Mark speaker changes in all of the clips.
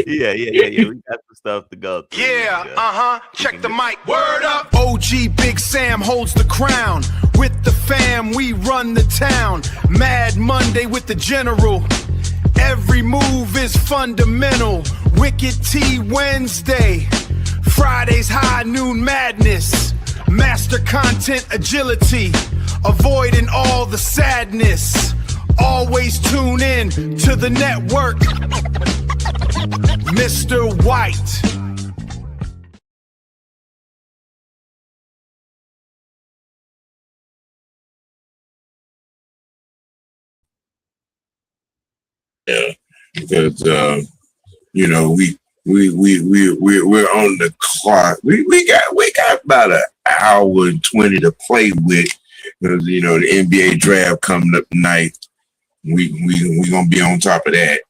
Speaker 1: Yeah. We got some stuff to go through.
Speaker 2: Yeah, check the mic. Word up. OG Big Sam holds the crown. With the fam, we run the town. Mad Monday with the general. Every move is fundamental. Wicked T Wednesday. Fridays high noon madness. Master content agility. Avoiding all the sadness. Always tune in to the network. Mr. White.
Speaker 3: Yeah, because we're on the clock. We got about an hour and 20 to play with because the NBA draft coming up tonight. We gonna be on top of that.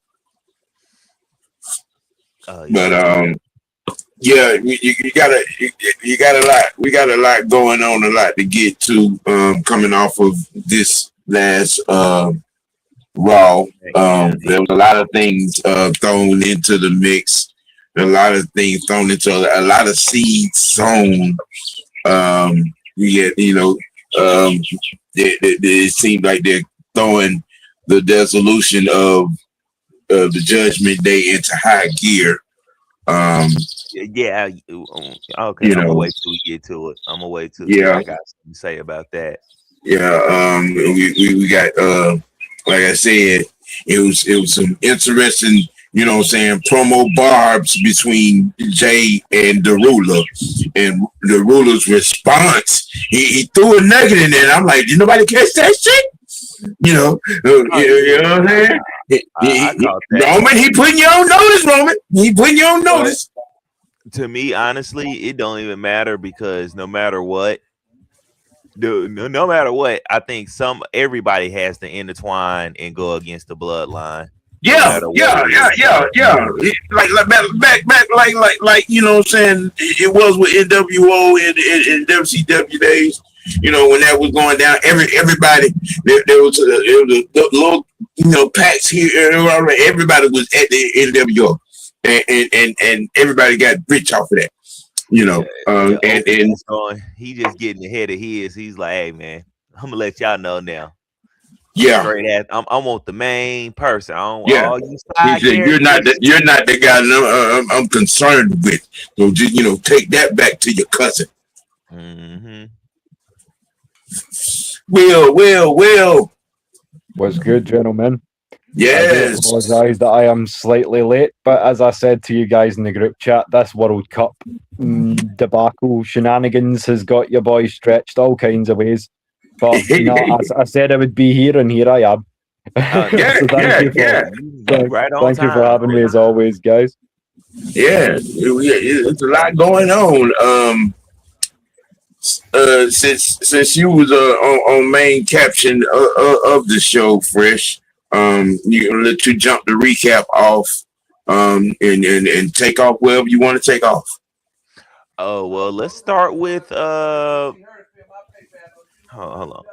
Speaker 3: But yeah, you got a lot. We got a lot going on, a lot to get to. Coming off of this last Raw, there was a lot of things thrown into the mix. A lot of things thrown into a lot of seeds sown. It seemed like they're throwing the dissolution of the Judgment Day into high gear.
Speaker 1: Yeah. Okay. I'm gonna wait till we get to it. I'm gonna wait till I got something to say about that.
Speaker 3: Yeah. We got like I said, it was some interesting, promo barbs between Jay and Derulo, and Derulo's response. He threw a nugget in there, and I'm like, did nobody catch that shit? You know what I'm saying? Roman, he putting you on notice, Roman. He putting you on notice.
Speaker 1: To me, honestly, it don't even matter because no matter what, I think everybody has to intertwine and go against the bloodline.
Speaker 3: Yeah. Like back, you know what I'm saying? It was with NWO and WCW days. When that was going down, everybody there was a little packs here. Everybody was at the NWO, and everybody got rich off of that.
Speaker 1: And he just getting ahead of his. He's like, hey man, I'm gonna let y'all know now.
Speaker 3: Yeah,
Speaker 1: I want the main person. All
Speaker 3: you he said, you're not the guy I'm concerned with. So just take that back to your cousin.
Speaker 1: Mm-hmm.
Speaker 3: Will.
Speaker 4: Was good, gentlemen.
Speaker 3: Yes.
Speaker 4: I apologise that I am slightly late, but as I said to you guys in the group chat, this World Cup debacle shenanigans has got your boy stretched all kinds of ways. But I said I would be here, and here I am.
Speaker 3: Thank
Speaker 4: you for having me as always, guys.
Speaker 3: Yeah, it's a lot going on. Since you was on main caption of the show, Fresh, let you jump the recap off, and take off wherever you want to take off.
Speaker 1: Oh well, let's start with hold on.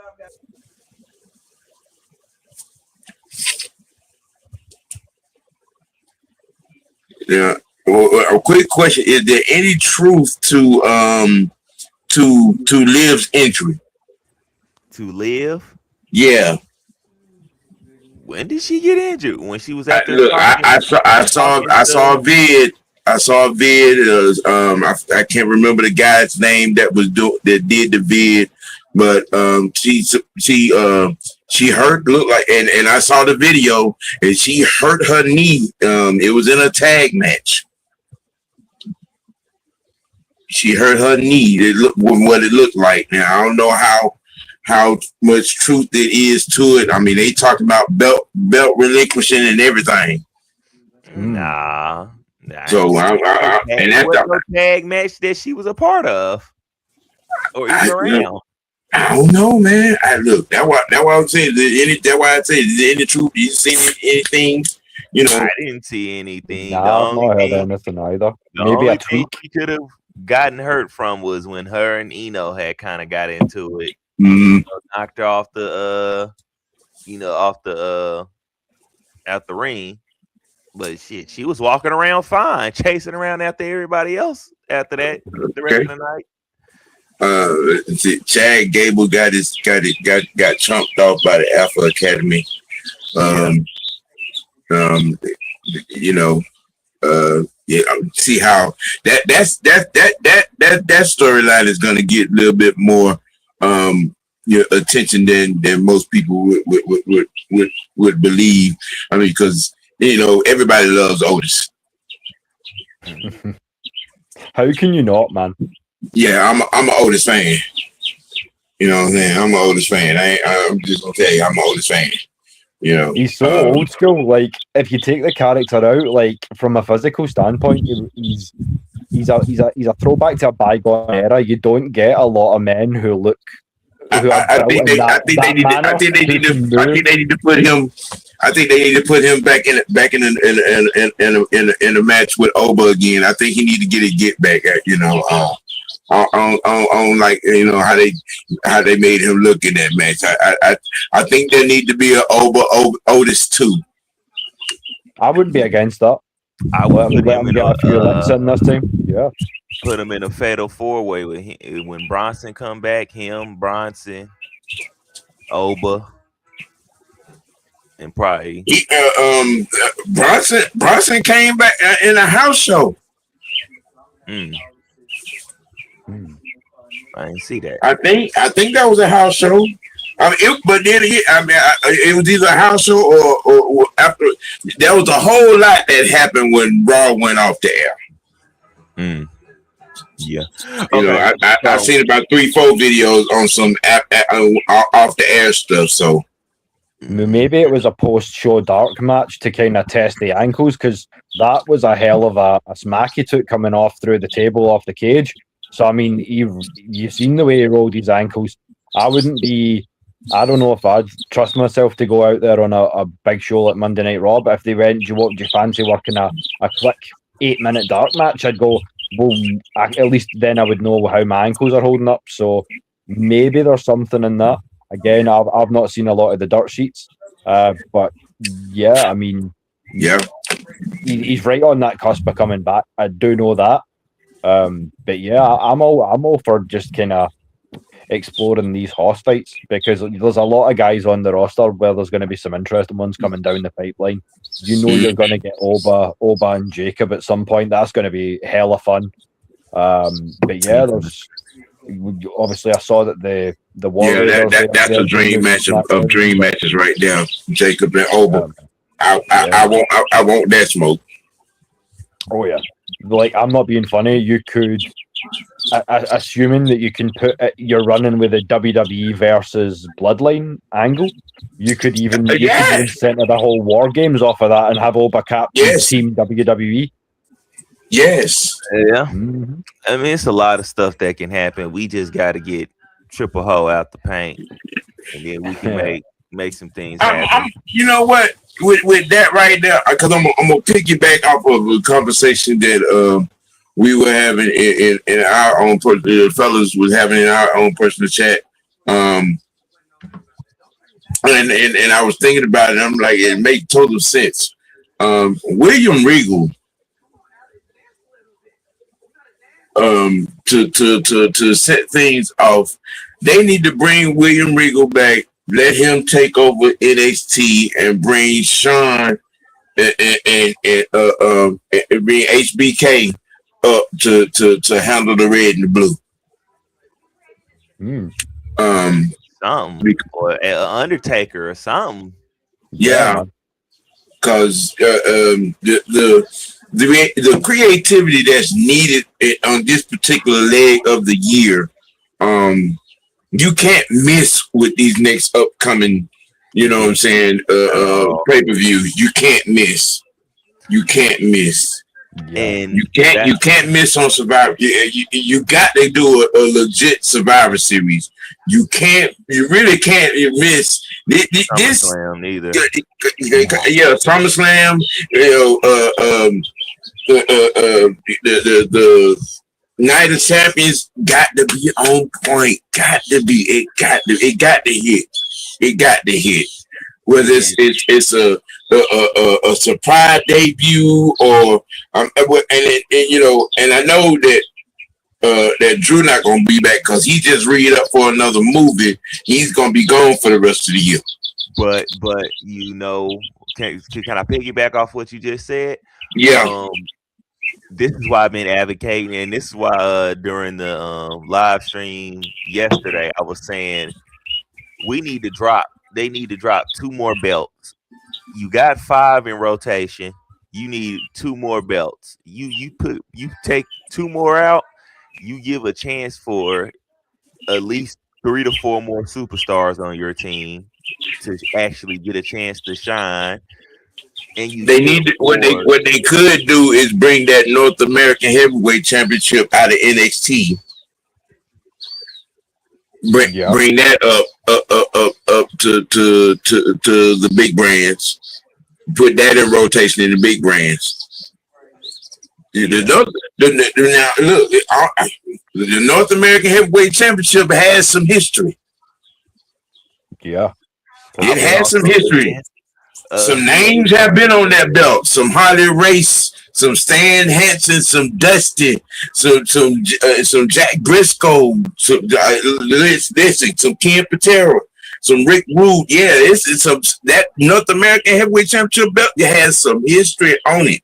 Speaker 3: Yeah. Well, a quick question: is there any truth to Liv's injury?
Speaker 1: To Liv?
Speaker 3: Yeah.
Speaker 1: When did she get injured? When she was at
Speaker 3: I saw a vid. I can't remember the guy's name that did the vid, but she hurt. Looked like, and I saw the video, and she hurt her knee. It was in a tag match. She hurt her knee. It looked what it looked like. Now I don't know how much truth it is to it. I mean, they talked about belt relinquishing and everything.
Speaker 1: Nah.
Speaker 3: So and that's
Speaker 1: the tag match that she was a part of, or even around.
Speaker 3: I don't know, man. That's why I'm saying. That's why I say, is there any truth? You seen anything?
Speaker 1: I didn't see anything.
Speaker 4: Nah, I've not heard anything either. Maybe a tweak.
Speaker 1: She could have gotten hurt from was when her and Eno had kind of got into it. Knocked her off the out the ring. But shit, she was walking around fine, chasing around after everybody else. After that, the rest of the night.
Speaker 3: Chad Gable got trumped off by the Alpha Academy. You know, see how that storyline is going to get a little bit more attention than most people would believe. I mean, because everybody loves Otis.
Speaker 4: How can you not, man?
Speaker 3: Yeah, I'm an Otis fan. You know what I'm saying? I'm an Otis fan. I'm just gonna tell you, I'm an Otis fan.
Speaker 4: He's so old school. Like, if you take the character out, like from a physical standpoint, he's a throwback to a bygone era. You don't get a lot of men who look. I think they need to put him. I think they need to put him back in a match with Oba again. I think he need to get back at on like how they made him look in that match. I think there need to be an Otis too. I wouldn't be against that.
Speaker 1: I would put him in
Speaker 4: a few licks in this team. Yeah.
Speaker 1: Put him in a fatal 4-way with him when Bronson come back. Him, Bronson, Oba, and probably
Speaker 3: Bronson came back in a house show.
Speaker 1: I didn't see that.
Speaker 3: I think that was a house show. I mean, it was either a house show or after. There was a whole lot that happened when Raw went off the air.
Speaker 1: Yeah,
Speaker 3: I've seen about 3-4 videos on some off the air stuff. So
Speaker 4: maybe it was a post-show dark match to kind of test the ankles, because that was a hell of a smack he took coming off through the table off the cage. So I mean, you've seen the way he rolled his ankles. I don't know if I'd trust myself to go out there on a big show like Monday Night Raw, but if they went, do you fancy working a quick 8-minute dark match? I'd go, well, at least then I would know how my ankles are holding up. So maybe there's something in that. Again, I've not seen a lot of the dirt sheets, but yeah, I mean,
Speaker 3: yeah,
Speaker 4: he's right on that cusp of coming back. I do know that, but yeah, I'm all for just kind of exploring these horse fights, because there's a lot of guys on the roster where there's going to be some interesting ones coming down the pipeline. You're going to get Oba and Jacob at some point. That's going to be hella fun. But yeah, there's obviously I saw that the Warriors.
Speaker 3: Yeah, that's a dream match of dream matches right there. Jacob and Oba. I want that smoke.
Speaker 4: Oh yeah, like I'm not being funny. You could. Assuming that you can put you're running with a WWE versus Bloodline angle, you could even center the whole War Games off of that and have Oba captain Team WWE.
Speaker 3: Yes.
Speaker 1: Yeah. Mm-hmm. I mean, it's a lot of stuff that can happen. We just got to get Triple Ho out the paint, and then we can make some things happen.
Speaker 3: You know what? With that right there, because I'm gonna piggyback off of a conversation that we were having in our own the fellas was having in our own personal chat. And I was thinking about it, and I'm like, it makes total sense. William Regal to set things off, they need to bring William Regal back, let him take over NXT and bring Sean and bring HBK up to handle the red and the blue.
Speaker 1: Something or Undertaker or something.
Speaker 3: Yeah, because the creativity that's needed on this particular leg of the year, you can't miss with these next upcoming, you know what I'm saying, pay-per-views. You can't miss. You can't miss. Yeah. And you can't miss on Survivor. You got to do a legit Survivor Series. You really can't miss this.
Speaker 1: SummerSlam either.
Speaker 3: Yeah, SummerSlam. The Night of Champions got to be on point. It got to hit. whether it's a surprise debut or and I know that that Drew not gonna be back because he just read up for another movie. He's gonna be gone for the rest of the year.
Speaker 1: But can I piggyback off what you just said?
Speaker 3: Yeah.
Speaker 1: This is why I've been advocating, and this is why during the live stream yesterday I was saying they need to drop 2 more belts. You got 5 in rotation. You need 2 more belts. You take 2 more out, you give a chance for at least 3 to 4 more superstars on your team to actually get a chance to shine. And
Speaker 3: they need what they could do is bring that North American Heavyweight Championship out of NXT. Bring that up to the big brands. Put that in rotation in the big brands. The North American Heavyweight Championship has some history.
Speaker 4: Yeah,
Speaker 3: it has some history. Some names have been on that belt. Some Harley Race, some Stan Hansen, some Dusty, some Jack Briscoe, some Ken Patera, some Rick Rude. Yeah, it's that North American Heavyweight Championship belt. It has some history on it.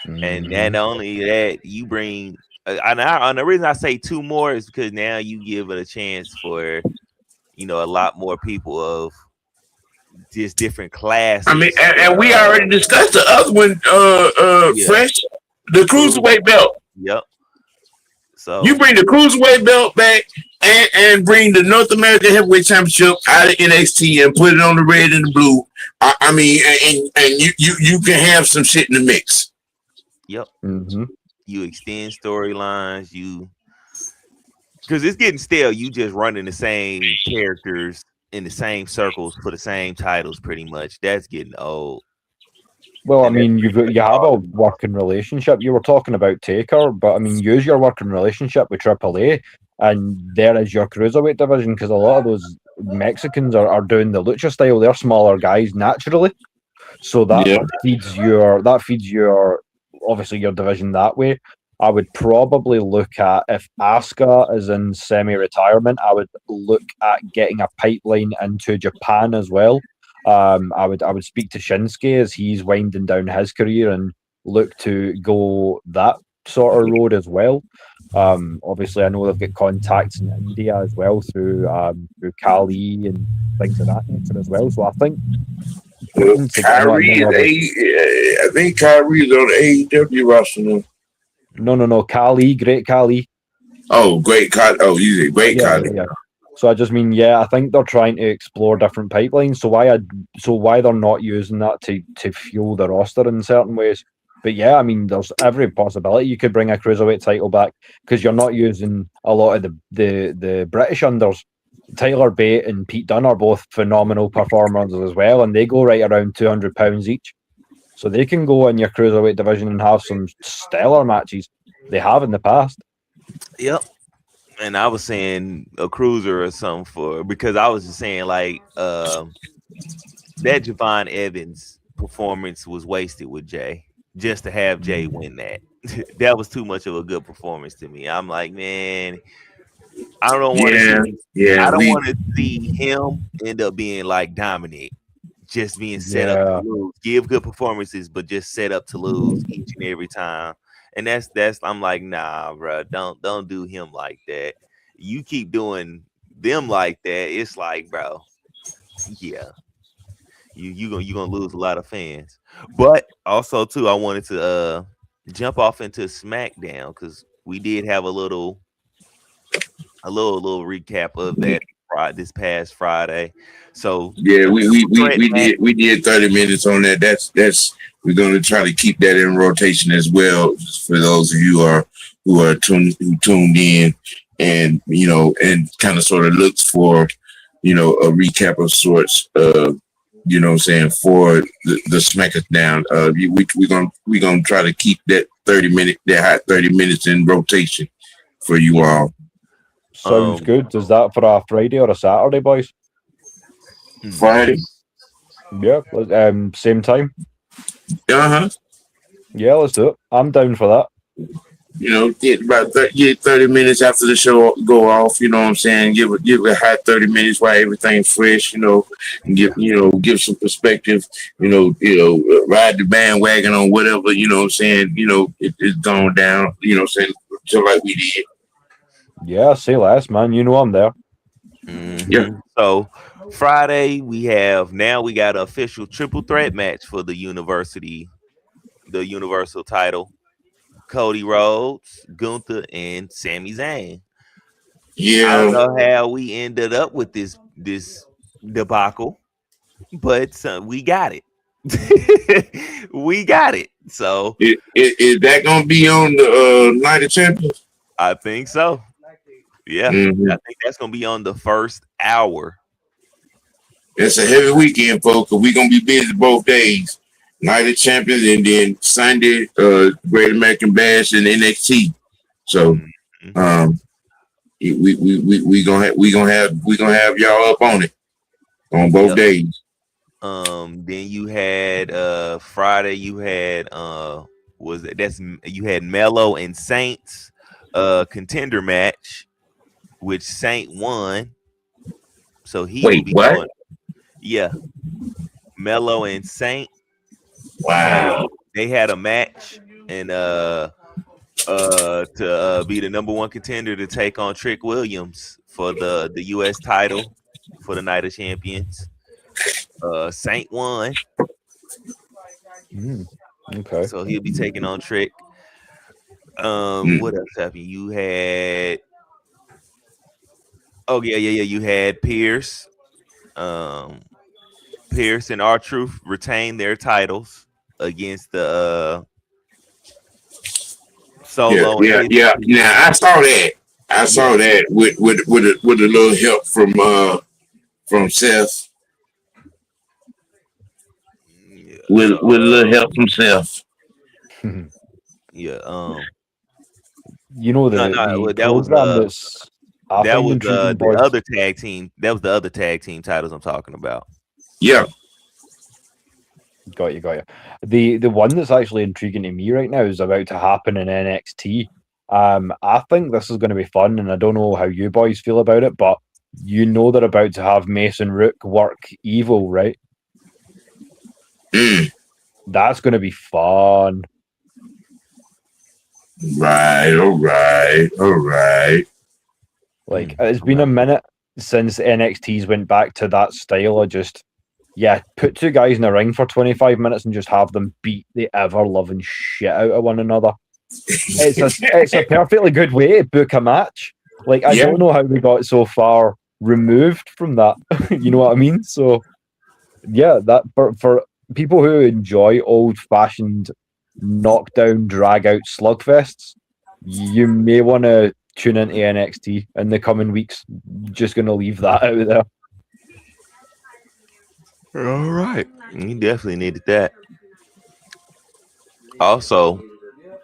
Speaker 1: And not only that, you bring. And the reason I say 2 more is because now you give it a chance for, a lot more people of just different classes.
Speaker 3: I mean, and we already discussed the other one, Fresh, the cruiserweight belt.
Speaker 1: Yep. So
Speaker 3: you bring the cruiserweight belt back and bring the North American Heavyweight Championship out of NXT and put it on the red and the blue. I mean, and you can have some shit in the mix.
Speaker 1: Yep. Mm-hmm. You extend storylines. Because it's getting stale. You just running the same characters in the same circles for the same titles, pretty much. That's getting old.
Speaker 4: Well, I mean, you have a working relationship. You were talking about Taker, but I mean, use your working relationship with AAA, and there is your cruiserweight division, because a lot of those Mexicans are doing the lucha style. They're smaller guys naturally, so that feeds your obviously your division that way. I would probably look at, if Asuka is in semi-retirement, I would look at getting a pipeline into Japan as well. I would speak to Shinsuke as he's winding down his career and look to go that sort of road as well. Obviously, I know they've got contacts in India as well through Kali and things of that nature as well. So I think
Speaker 3: Kyrie, I think Kyrie's on the AEW roster now.
Speaker 4: No, Kali, Great Kali.
Speaker 3: Oh, Great Kali. Oh, he's a Great Kali.
Speaker 4: Yeah. So I just mean, I think they're trying to explore different pipelines. So why they're not using that to fuel the roster in certain ways. But I mean, there's every possibility you could bring a cruiserweight title back, because you're not using a lot of the British unders. Tyler Bate and Pete Dunne are both phenomenal performers as well, and they go right around £200 each. So they can go in your cruiserweight division and have some stellar matches. They have in the past.
Speaker 1: Yep. And I was saying a cruiser or something because I was just saying like that Javon Evans performance was wasted with Jay, just to have Jay win that. That was too much of a good performance to me. I'm like, man, I don't want to see him end up being like Dominic, just being set up to lose. Give good performances, but just set up to lose each and every time. And that's I'm like, nah, bro, don't do him like that. You keep doing them like that, it's like, bro, you gonna lose a lot of fans. But also too, I wanted to jump off into SmackDown, because we did have a little recap of that this past Friday. So
Speaker 3: we did 30 minutes on that. That's we're going to try to keep that in rotation as well for those of you who tuned in, and and kind of sort of looks for a recap of sorts. What I'm saying, for the SmackDown. We're gonna try to keep that 30 minutes in rotation for you all.
Speaker 4: Sounds good. Is that for a Friday or a Saturday, boys?
Speaker 3: Friday.
Speaker 4: Yeah, same time.
Speaker 3: Uh-huh.
Speaker 4: Yeah, let's do it. I'm down for that.
Speaker 3: Get about 30 minutes after the show go off. You know what I'm saying? Give a hot 30 minutes while everything's fresh. And give some perspective. Ride the bandwagon on whatever. You know what I'm saying? It's gone down. You know what I'm saying? Just like we did.
Speaker 4: Yeah, say less, man. You know I'm there.
Speaker 3: Yeah.
Speaker 1: So Friday we got an official triple threat match for the universal title. Cody Rhodes, Gunther, and Sami Zayn. I don't
Speaker 3: Yeah.
Speaker 1: know how we ended up with this debacle, but we got it. We got it. So
Speaker 3: Is that gonna be on the Night of Champions?
Speaker 1: I think so. Yeah,
Speaker 3: Mm-hmm.
Speaker 1: I think that's gonna be on the first hour.
Speaker 3: It's a heavy weekend, folks. Cause we're gonna be busy both days. Night of Champions and then Sunday, Great American Bash and NXT. So,
Speaker 1: Mhm.
Speaker 3: we gonna have y'all up on it on both
Speaker 1: Yep.
Speaker 3: days.
Speaker 1: Then you had Friday. You had was it that's you had Mello and Saints contender match, which Saint won, so he will
Speaker 3: Wait,
Speaker 1: be
Speaker 3: what?
Speaker 1: going. Yeah, Mello and Saint had
Speaker 3: Wow.
Speaker 1: they had a match and to be the number one contender to take on Trick Williams for the U.S. title for the Night of Champions. Saint won,
Speaker 4: Okay.
Speaker 1: so he'll be taking on Trick.
Speaker 3: Mm.
Speaker 1: What else happened? You had yeah. You had Um, Pierce and R-Truth retained their titles against the
Speaker 3: Yeah,
Speaker 1: Solo and
Speaker 3: yeah,
Speaker 1: his
Speaker 3: yeah.
Speaker 1: team.
Speaker 3: Now I saw that. I
Speaker 1: Yeah,
Speaker 3: saw that with a little help from Seth.
Speaker 1: yeah.
Speaker 3: With a little help from Seth.
Speaker 1: Yeah.
Speaker 4: You know
Speaker 1: No,
Speaker 4: the
Speaker 1: well,
Speaker 4: program that's I
Speaker 1: that
Speaker 4: find
Speaker 1: was
Speaker 4: intriguing,
Speaker 1: the
Speaker 4: boys.
Speaker 1: other tag team. That was the other tag team titles I'm talking about.
Speaker 3: Yeah.
Speaker 4: Got you. The one that's actually intriguing to me right now is about to happen in NXT. I think this is going to be fun, and I don't know how you boys feel about it, but you know they're about to have Mason Rook work Evil, right?
Speaker 3: Mm.
Speaker 4: That's going to be fun.
Speaker 3: Right. All right. All right.
Speaker 4: Like it's been a minute since NXT's went back to that style of just put two guys in a ring for 25 minutes and just have them beat the ever loving shit out of one another. It's a perfectly good way to book a match. Like I
Speaker 3: Yeah.
Speaker 4: don't know how we got so far removed from that. You know what I mean? So yeah, that for people who enjoy old fashioned knockdown drag out slugfests, you may want to tune into NXT in the coming weeks. Just gonna leave that out there.
Speaker 1: All right, you definitely needed that. Also,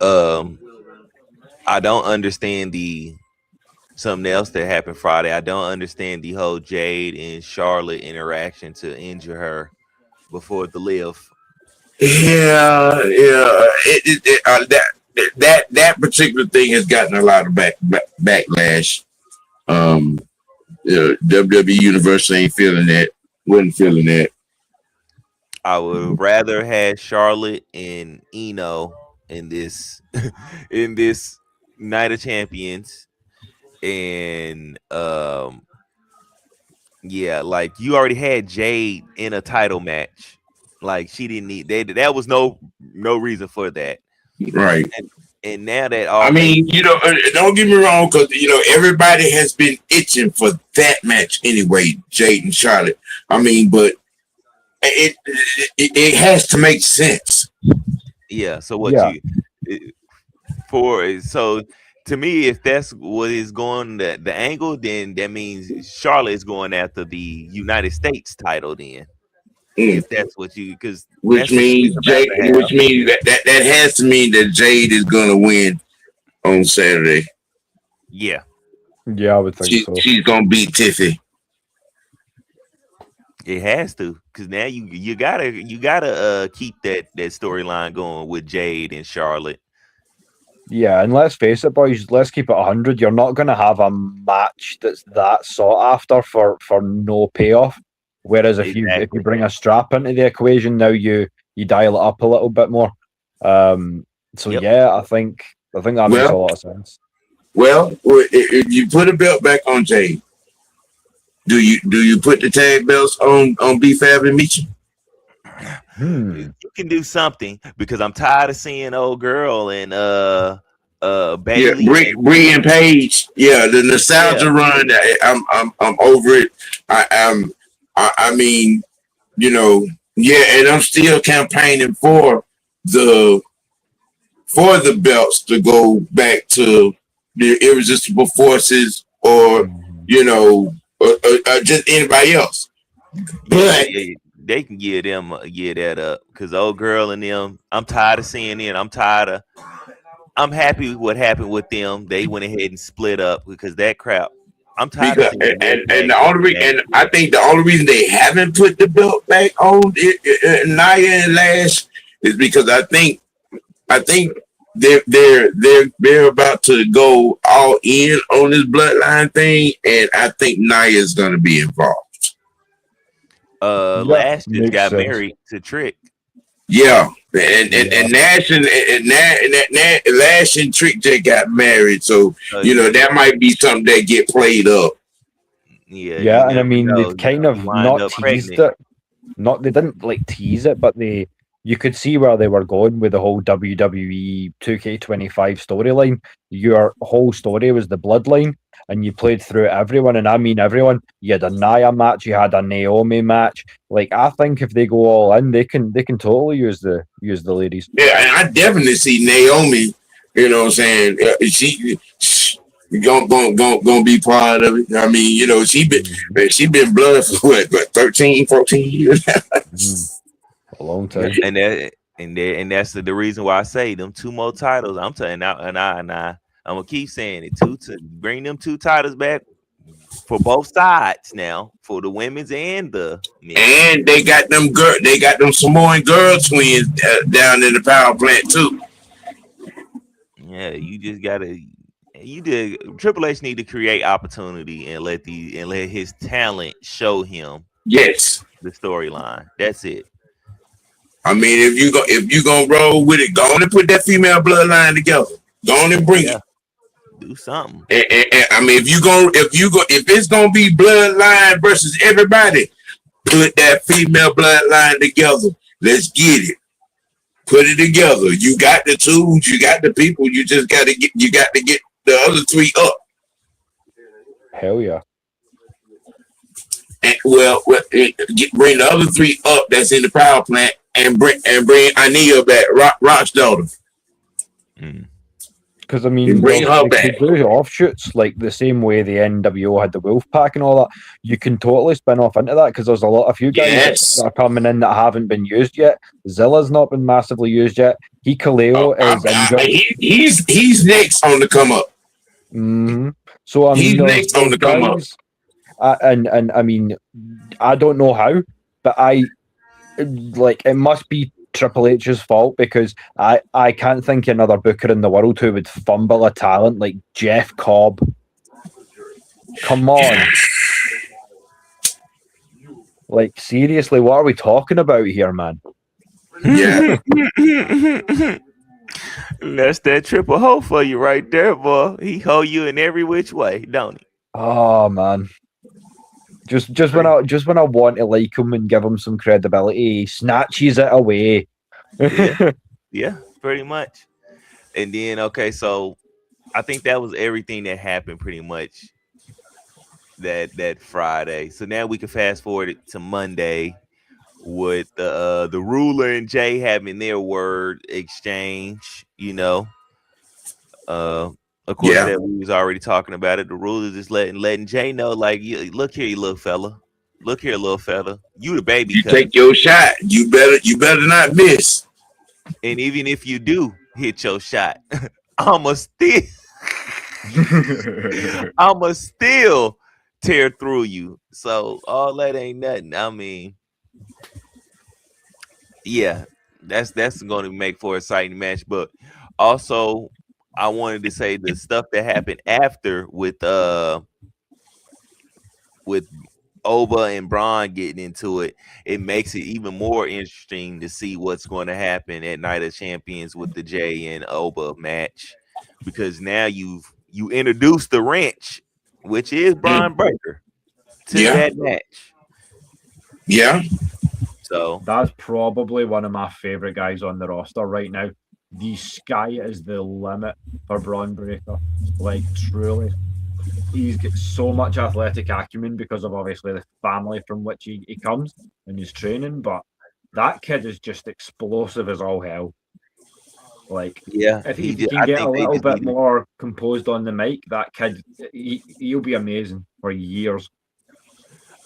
Speaker 1: um, I don't understand the something else that happened Friday. I don't understand the whole Jade and Charlotte interaction to injure her before the live.
Speaker 3: Yeah. That particular thing has gotten a lot of backlash. Um, WWE Universe ain't feeling that. Wasn't feeling that.
Speaker 1: I would rather have Charlotte and Eno in this in this Night of Champions, and yeah, like you already had Jade in a title match. Like she didn't need that was no reason for that.
Speaker 3: Right.
Speaker 1: And now that
Speaker 3: I
Speaker 1: all hey,
Speaker 3: mean, don't get me wrong, because everybody has been itching for that match anyway, Jade and Charlotte. I mean, but it has to make sense.
Speaker 1: yeah, so what
Speaker 4: Yeah,
Speaker 1: you for so to me, if that's what is going the angle, then that means Charlotte is going after the United States title. Then,
Speaker 3: Mm.
Speaker 1: if that's what you, because
Speaker 3: Which
Speaker 1: that's what you
Speaker 3: means
Speaker 1: about to have.
Speaker 3: that has to mean that Jade is gonna win on Saturday.
Speaker 1: Yeah,
Speaker 4: I would think so.
Speaker 3: She's gonna beat Tiffy.
Speaker 1: It has to, because now you gotta keep that storyline going with Jade and Charlotte.
Speaker 4: Yeah, and let's face it, boys. Let's keep it 100. You're not going to have a match that's that sought after for no payoff. Whereas if you
Speaker 1: Exactly.
Speaker 4: bring a strap into the equation, now you dial it up a little bit more. So
Speaker 1: Yep.
Speaker 4: yeah, I think that makes a lot of sense.
Speaker 3: Well, if you put a belt back on Jay, do you put the tag belts on B Fab and Michi?
Speaker 1: You can do something, because I'm tired of seeing old girl and
Speaker 3: Yeah,
Speaker 1: Bailey and
Speaker 3: Bree and Paige. Yeah, the nostalgia run. I'm over it. I mean, you know, yeah, and I'm still campaigning for the belts to go back to the irresistible forces, or you know, just anybody else. But
Speaker 1: they can give that up, because old girl and them. I'm tired of seeing it. I'm happy with what happened with them. They went ahead and split up, because that crap. I'm tired of
Speaker 3: because
Speaker 1: seeing their
Speaker 3: and
Speaker 1: tag
Speaker 3: the
Speaker 1: team
Speaker 3: only
Speaker 1: match.
Speaker 3: and I think the only reason they haven't put the belt back on Nia and Lash is because I think they're about to go all in on this bloodline thing, and I think Nia's gonna be involved.
Speaker 4: Yeah,
Speaker 1: Lash just
Speaker 4: makes
Speaker 1: got
Speaker 4: sense.
Speaker 1: married to Trick.
Speaker 3: Yeah, and
Speaker 4: Yeah.
Speaker 3: Nash and Lash and Trick just got married, so you know that might be something that get played up.
Speaker 1: Yeah, you
Speaker 4: Yeah, and I
Speaker 1: never
Speaker 4: mean
Speaker 1: know.
Speaker 4: they've kind
Speaker 1: You
Speaker 4: of
Speaker 1: wind
Speaker 4: not
Speaker 1: up
Speaker 4: teased
Speaker 1: pregnant.
Speaker 4: it. Not they didn't like tease it, but you could see where they were going with the whole WWE 2K25 storyline. Your whole story was the bloodline, and you played through everyone, and I mean everyone. You had a Nia match, you had a Naomi match. Like I think if they go all in, they can totally use the ladies.
Speaker 3: Yeah, and I definitely see Naomi. You know what I'm saying? She gonna be part of it. I mean, you know, she been blood for what 13, 14 years.
Speaker 4: Mhm. A long time.
Speaker 1: And that's the reason why I say them 2 more titles. I'm telling you, I'm gonna keep saying it. To bring them 2 titles back for both sides now, for the women's and the men.
Speaker 3: And they got them Samoan girl twins down in the power plant too.
Speaker 1: Yeah, you just gotta. You did. Triple H need to create opportunity and let his talent show him
Speaker 3: Yes,
Speaker 1: the storyline. That's it.
Speaker 3: I mean if you gonna roll with it, go on and put that female bloodline together. Go on and bring it.
Speaker 1: Yeah, do something.
Speaker 3: And I mean if it's gonna be bloodline versus everybody, put that female bloodline together. Let's get it. Put it together. You got the tools, you got the people. You just got to get the other 3 up.
Speaker 4: Hell yeah.
Speaker 3: And bring the other 3 up that's in the power plant, and bring Ania back, Rock's daughter.
Speaker 1: Mm.
Speaker 4: Because I mean,
Speaker 3: bring her
Speaker 4: they
Speaker 3: back.
Speaker 4: could do offshoots like the same way the NWO had the Wolf Pack and all that. You can totally spin off into that because there's a few guys that are coming in that haven't been used yet. Zilla's not been massively used yet. Hikuleo is injured.
Speaker 3: He's next on the come up.
Speaker 4: Mm-hmm. So I mean,
Speaker 3: he's next on the come up.
Speaker 4: And I mean, I don't know how, but it must be Triple H's fault because I can't think of another booker in the world who would fumble a talent like Jeff Cobb. Come on. Like, seriously, what are we talking about here, man?
Speaker 3: Yeah.
Speaker 1: That's that triple hoe for you right there, boy. He hoe you in every which way, don't he?
Speaker 4: Oh man. Just when I want to like him and give him some credibility, he snatches it away.
Speaker 1: Yeah, pretty much. And then so I think that was everything that happened pretty much that Friday. So now we can fast forward it to Monday with the ruler and Jay having their word exchange, of course that we was already talking about it. The ruler just letting Jay know, like, look here, you little fella. Look here, little fella. You the baby.
Speaker 3: You take your shot. You better not miss.
Speaker 1: And even if you do hit your shot, I'ma still tear through you. So all that ain't nothing. I mean, yeah, that's going to make for a exciting match. But also, I wanted to say the stuff that happened after with Oba and Braun getting into it, it makes it even more interesting to see what's going to happen at Night of Champions with the Jay and Oba match, because now you introduced the wrench, which is Braun Breaker, to
Speaker 3: Yeah,
Speaker 1: that match.
Speaker 3: yeah.
Speaker 1: So
Speaker 4: That's probably one of my favorite guys on the roster right now. The sky is the limit for Braun Breaker. Like, truly. He's got so much athletic acumen because of obviously the family from which he comes and his training, but that kid is just explosive as all hell. Like,
Speaker 1: yeah,
Speaker 4: if he can
Speaker 1: I
Speaker 4: get a
Speaker 1: think they
Speaker 4: little
Speaker 1: just
Speaker 4: bit
Speaker 1: need to.
Speaker 4: more composed on the mic, that kid, he'll be amazing for years.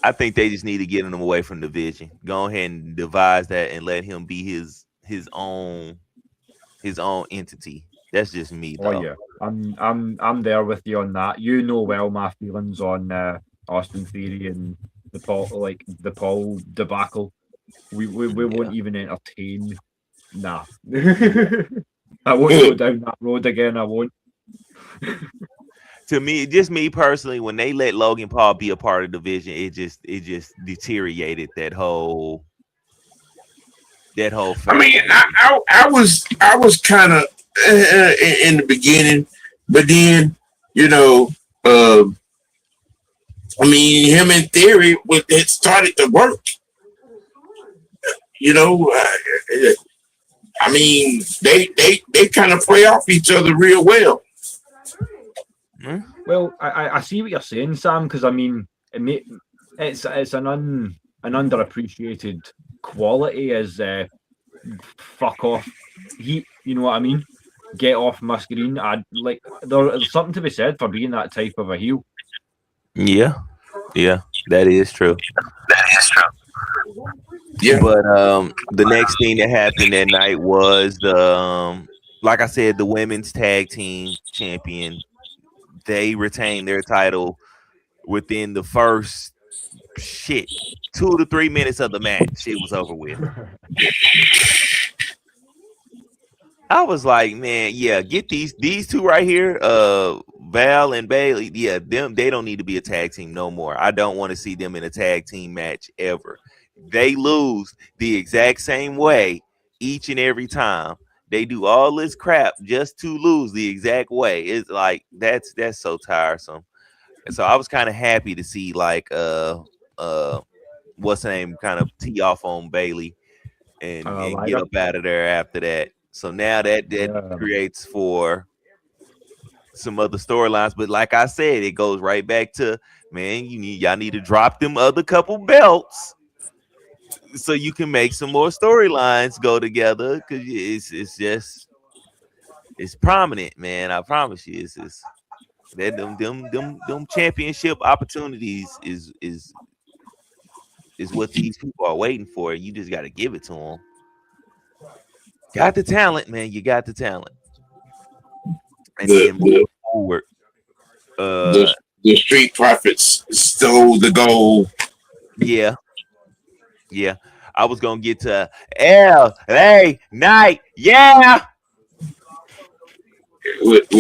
Speaker 1: I think they just need to get him away from the division. Go ahead and devise that and let him be his own entity. That's just me
Speaker 4: Oh
Speaker 1: though.
Speaker 4: yeah, I'm there with you on that. You know well my feelings on Austin Theory and the Paul debacle. We won't
Speaker 1: Yeah.
Speaker 4: even entertain. Nah, I won't go down that road again. I won't.
Speaker 1: To me, just me personally, when they let Logan Paul be a part of the division, it just deteriorated that whole
Speaker 3: I mean,
Speaker 1: faction.
Speaker 3: I was kind of in the beginning, but then you know, uh, I mean, him in theory, it started to work. You know, I mean, they kind of play off each other real well.
Speaker 1: Hmm?
Speaker 4: Well, I see what you're saying, Sam. Because I mean, it's an underappreciated quality is fuck off heat. You know what I mean? Get off my screen. I like there's something to be said for being that type of a heel.
Speaker 1: Yeah, yeah, that is true.
Speaker 3: Yeah,
Speaker 1: But the next thing that happened that night was like I said, the women's tag team champion. They retained their title within the first 2 to 3 minutes of the match. It was over with. I was like, man, yeah, get these two right here, Val and Bailey. Yeah, them they don't need to be a tag team no more. I don't want to see them in a tag team match ever. They lose the exact same way each and every time. They do all this crap just to lose the exact way. It's like that's so tiresome. And so I was kind of happy to see like uh what's the name kind of tee off on Bailey and get
Speaker 4: Liger.
Speaker 1: up out of there after that. So now that
Speaker 4: Yeah.
Speaker 1: creates for some other storylines, but like I said, it goes right back to, man, y'all need to drop them other couple belts so you can make some more storylines go together, because it's just it's prominent, man. I promise you, it's that them championship opportunities is what these people are waiting for. You just got to give it to them. Got the talent, man. You got the talent. And
Speaker 3: the
Speaker 1: then moving
Speaker 3: the
Speaker 1: forward,
Speaker 3: the,
Speaker 1: uh,
Speaker 3: the Street Profits stole the gold
Speaker 1: yeah, yeah. I was gonna get to LA Night, yeah,
Speaker 3: with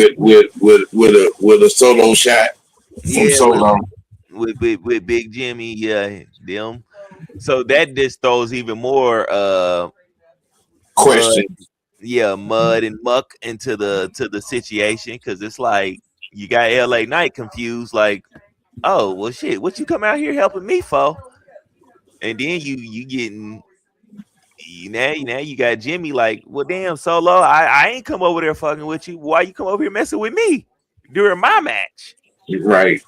Speaker 3: a solo shot from
Speaker 1: yeah,
Speaker 3: Solo.
Speaker 1: with Big Jimmy, yeah, them. So that just throws even more mud,
Speaker 3: Question.
Speaker 1: yeah, mud and muck into the situation, because it's like you got LA Night confused, like, oh well, shit, what you come out here helping me for? And then you getting now you got Jimmy like, well, damn, Solo, I ain't come over there fucking with you. Why you come over here messing with me during my match?
Speaker 3: Right,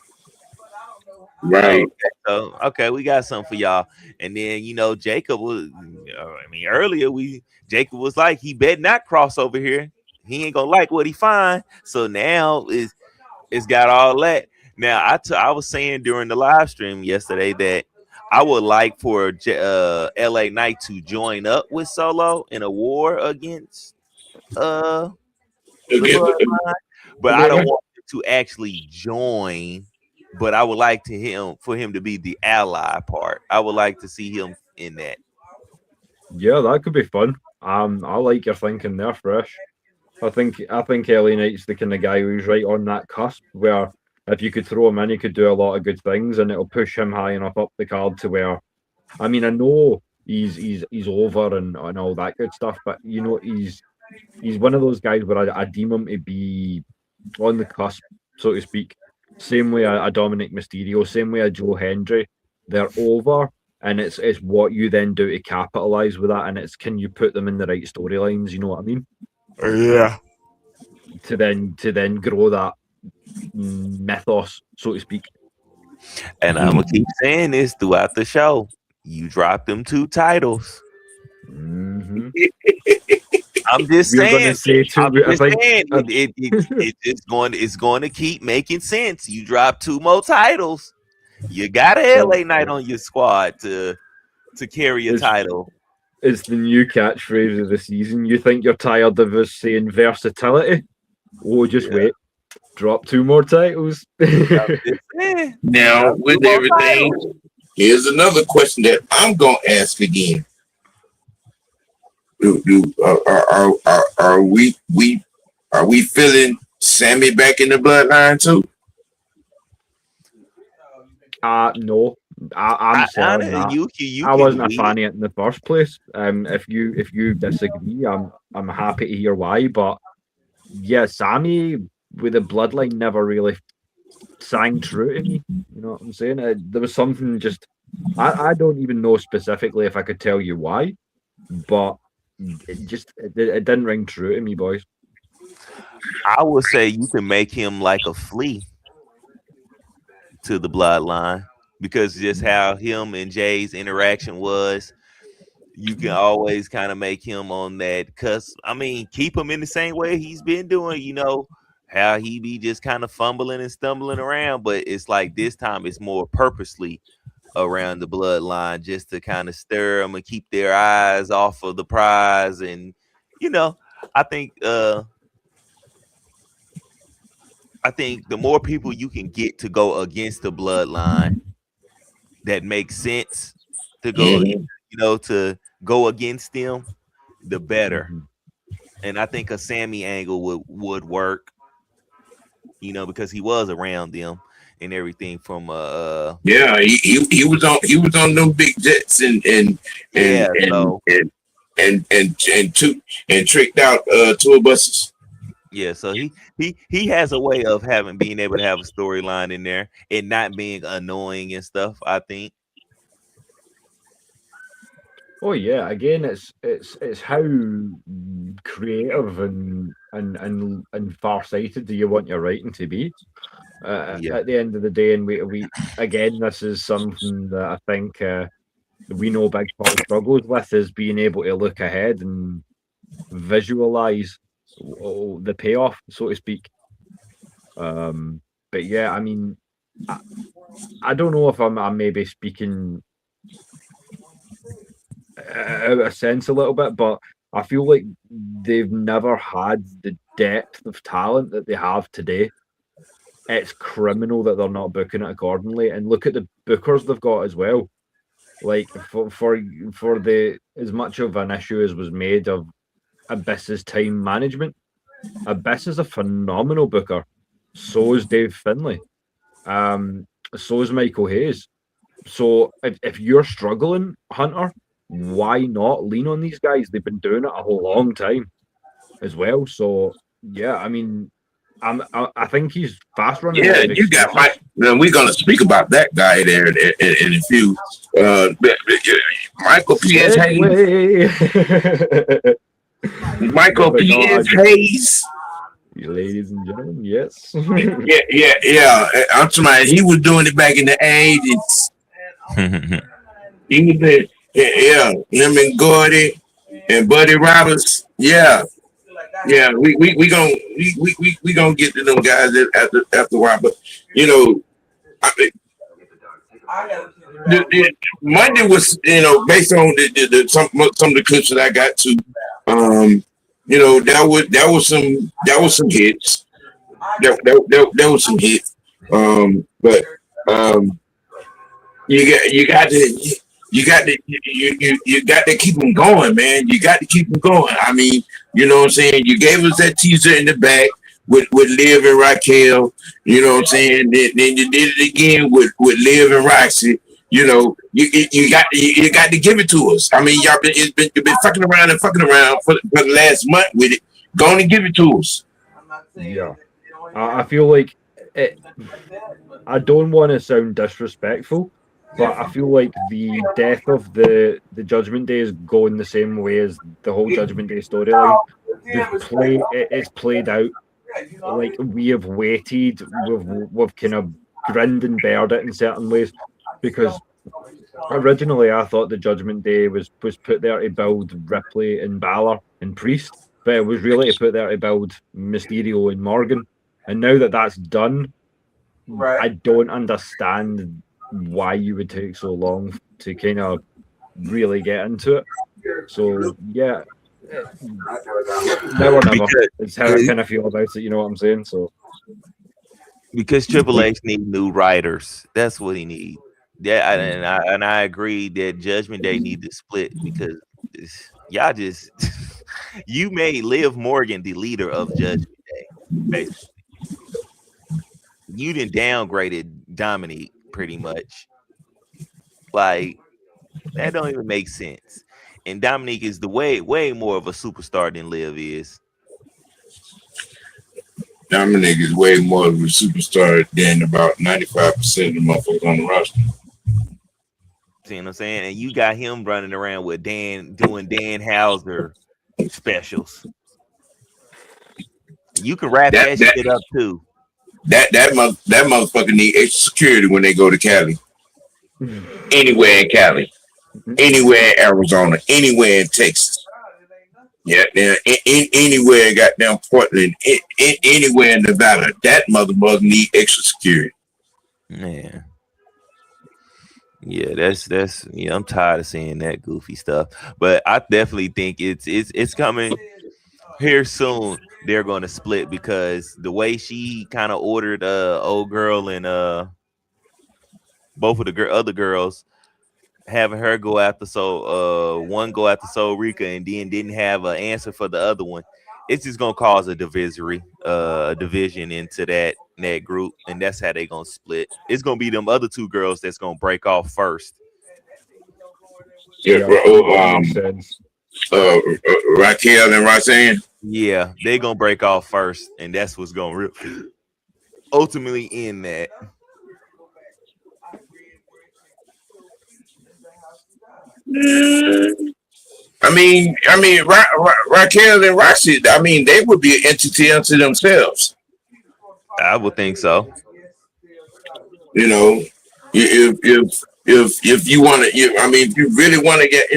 Speaker 1: Oh,
Speaker 3: right.
Speaker 1: okay. So okay, we got something for y'all. And then Jacob was, I mean, earlier Jacob was like, he bet not cross over here. He ain't gonna like what he find. So now it's got all that. Now I was saying during the live stream yesterday that I would like for LA Knight to join up with Solo in a war against uh the
Speaker 3: Okay,
Speaker 1: Bloodline, but I don't want him to actually join but I would like for him to be the ally part. I would like to see him in that.
Speaker 4: Yeah, that could be fun. I like your thinking there, Fresh. I think LA Knight's the kind of guy who's right on that cusp where if you could throw him in, he could do a lot of good things, and it'll push him high enough up the card to where, I mean, I know he's over and all that good stuff, but you know he's one of those guys where I deem him to be on the cusp, so to speak. Same way a Dominic Mysterio, same way a Joe Hendry. They're over, and it's what you then do to capitalize with that, and it's can you put them in the right storylines? You know what I mean?
Speaker 1: Yeah.
Speaker 4: To then grow that mythos, so to speak.
Speaker 1: And I'm gonna keep saying this throughout the show. You dropped them 2 titles.
Speaker 4: Mm-hmm.
Speaker 1: I'm just
Speaker 4: We're
Speaker 1: saying.
Speaker 4: gonna say two.
Speaker 1: I'm just saying. It's going to keep making sense. You drop 2 more titles. You got a LA Knight on your squad to carry a title.
Speaker 4: It's the new catchphrase of the season. You think you're tired of us saying versatility? Oh, just wait. Drop 2 more titles.
Speaker 3: Now, with everything, here's another question that I'm gonna ask again. Are we feeling Sammy back in the bloodline too?
Speaker 4: No. I'm saying that. I wasn't a fan of it in the first place. If you disagree, I'm happy to hear why. But yeah, Sammy with the bloodline never really sang true to me. You know what I'm saying? There was something just I don't even know specifically if I could tell you why, but it didn't ring true to me, boys.
Speaker 1: I would say you can make him like a flea to the bloodline because just how him and Jay's interaction was. You can always kind of make him on that cusp. I mean, keep him in the same way he's been doing, you know, how he be just kind of fumbling and stumbling around. But it's like this time it's more purposely around the bloodline just to kind of stir them and keep their eyes off of the prize. And, you know, I think the more people you can get to go against the bloodline that makes sense to go, you know, to go against them, the better. And I think a Sammy angle would work, you know, because he was around them and everything from
Speaker 3: yeah, he was on them big jets and tricked out tour buses.
Speaker 1: Yeah, so he has a way of being able to have a storyline in there and not being annoying and stuff, I think.
Speaker 4: Oh yeah, again, it's how creative and farsighted do you want your writing to be? At the end of the day, and we again, this is something that I think we know Big Paul struggles with is being able to look ahead and visualize the payoff, so to speak. But yeah, I mean, I don't know if I'm maybe speaking out of sense a little bit, but I feel like they've never had the depth of talent that they have today. It's criminal that they're not booking it accordingly. And look at the bookers they've got as well. Like for the as much of an issue as was made of Abyss's time management, Abyss is a phenomenal booker. So is Dave Finlay. So is Michael Hayes. So if you're struggling, Hunter, why not lean on these guys? They've been doing it a whole long time as well. So yeah, I mean, I think he's fast running.
Speaker 3: Yeah, you got Mike. We're gonna speak about that guy there in a few. Michael P.S. Hayes. Michael P.S. Hayes.
Speaker 4: Ladies and gentlemen, yes.
Speaker 3: yeah. I'm talking. He was doing it back in the 80s. He was there. Yeah, him and Gordy and Buddy Roberts. Yeah, we gonna get to them guys after a while. But you know, Monday was, you know, based on some of the clips that I got to, you know, that was some hits. There was some hits. But Um, you got to keep them going, man. You got to keep them going. I mean, you know what I'm saying? You gave us that teaser in the back with Liv and Raquel. You know what I'm saying? Then you did it again with Liv and Roxy. You know, you got to give it to us. I mean, you've been fucking around and fucking around for the last month with it. Go on and give it to us.
Speaker 4: Yeah, I feel like it. I don't want to sound disrespectful, but I feel like the death of the Judgment Day is going the same way as the whole Judgment Day storyline. It's played out like we have waited, we've kind of grinned and bared it in certain ways, because originally I thought the Judgment Day was put there to build Ripley and Balor and Priest, but it was really to put there to build Mysterio and Morgan. And now that that's done, I don't understand why you would take so long to kind of really get into it. So yeah, now or never. It's how I kind of feel about it. You know what I'm saying? So
Speaker 1: because Triple H need new writers, that's what he need. Yeah, and I agree that Judgment Day need to split because y'all just you made Liv Morgan the leader of Judgment Day. Basically, you didn't downgraded Dominique pretty much. Like that don't even make sense. And Dominique is the way more of a superstar than Liv is.
Speaker 3: Dominic is way more of a superstar than about 95% of the motherfuckers on the roster.
Speaker 1: See what I'm saying? And you got him running around with doing Dan Houser specials. You can wrap that shit up too.
Speaker 3: That motherfucker need extra security when they go to Cali. Anywhere in Cali. Anywhere in Arizona. Anywhere in Texas. Yeah, anywhere in goddamn Portland. Anywhere in Nevada. That motherfucker need extra security.
Speaker 1: Man. Yeah, that's yeah. I'm tired of seeing that goofy stuff, but I definitely think it's coming here soon. They're going to split because the way she kind of ordered old girl and both of the other girls, having her go after one go after Soul Rika and then didn't have an answer for the other one. It's just gonna cause a division into that group, and that's how they gonna split. It's gonna be them other two girls that's gonna break off first.
Speaker 3: Yeah, Raquel and Roxanne.
Speaker 1: Yeah, they gonna break off first, and that's what's gonna ultimately end that.
Speaker 3: I mean, Raquel and Roxy. I mean, they would be an entity unto themselves.
Speaker 1: I would think so.
Speaker 3: You know, if you want to, I mean, if you really want to get,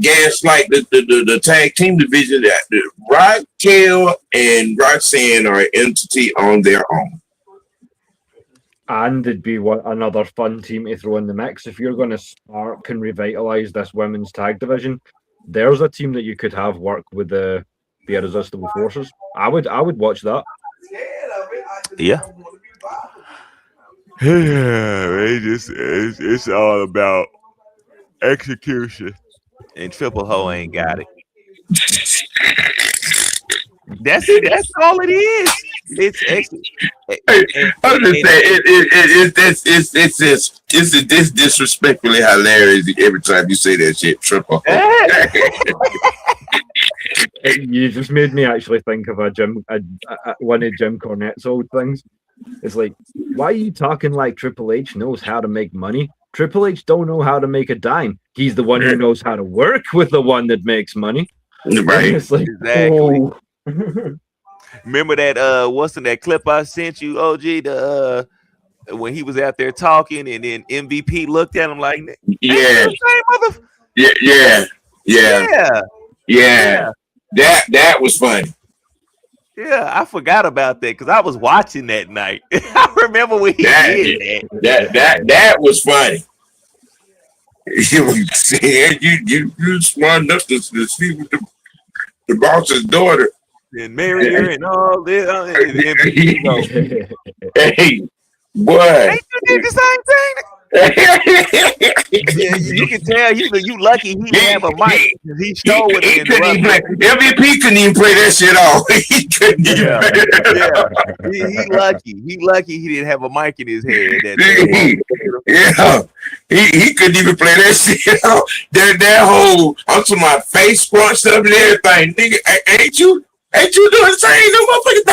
Speaker 3: gaslight the tag team division. That Raquel and Roxanne are an entity on their own.
Speaker 4: And it'd be another fun team to throw in the mix. If you're going to spark and revitalize this women's tag division, there's a team that you could have work with the Irresistible Forces. I would watch that.
Speaker 1: Yeah. It's all about execution, and Triple Ho ain't got it. That's all it is. It's
Speaker 3: I'm just saying it's disrespectfully hilarious every time you say that shit, Triple.
Speaker 4: You just made me actually think of one of Jim Cornette's old things. It's like, why are you talking like Triple H knows how to make money? Triple H don't know how to make a dime. He's the one who knows how to work with the one that makes money.
Speaker 3: Right.
Speaker 4: It's like,
Speaker 1: exactly.
Speaker 4: Oh.
Speaker 1: Remember that what's in that clip I sent you, OG, the when he was out there talking and then MVP looked at him like,
Speaker 3: yeah. That was funny.
Speaker 1: Yeah, I forgot about that because I was watching that night. I remember when he did
Speaker 3: that. That was funny. You smart enough to sleep with the boss's daughter
Speaker 1: and marry her and all this.
Speaker 3: Hey, Boy.
Speaker 1: Ain't you did the same thing? Yeah, you can tell you lucky he didn't have a mic. He sure would have
Speaker 3: couldn't even play.
Speaker 1: interrupted.
Speaker 3: MVP couldn't even play that shit off. He couldn't even
Speaker 1: Yeah,
Speaker 3: play that
Speaker 1: yeah. He lucky. He lucky he didn't have a mic in his head.
Speaker 3: Yeah, he couldn't even play that shit off. That whole I'm to my face scrunched up and everything. Nigga, ain't you doing the same no motherfucking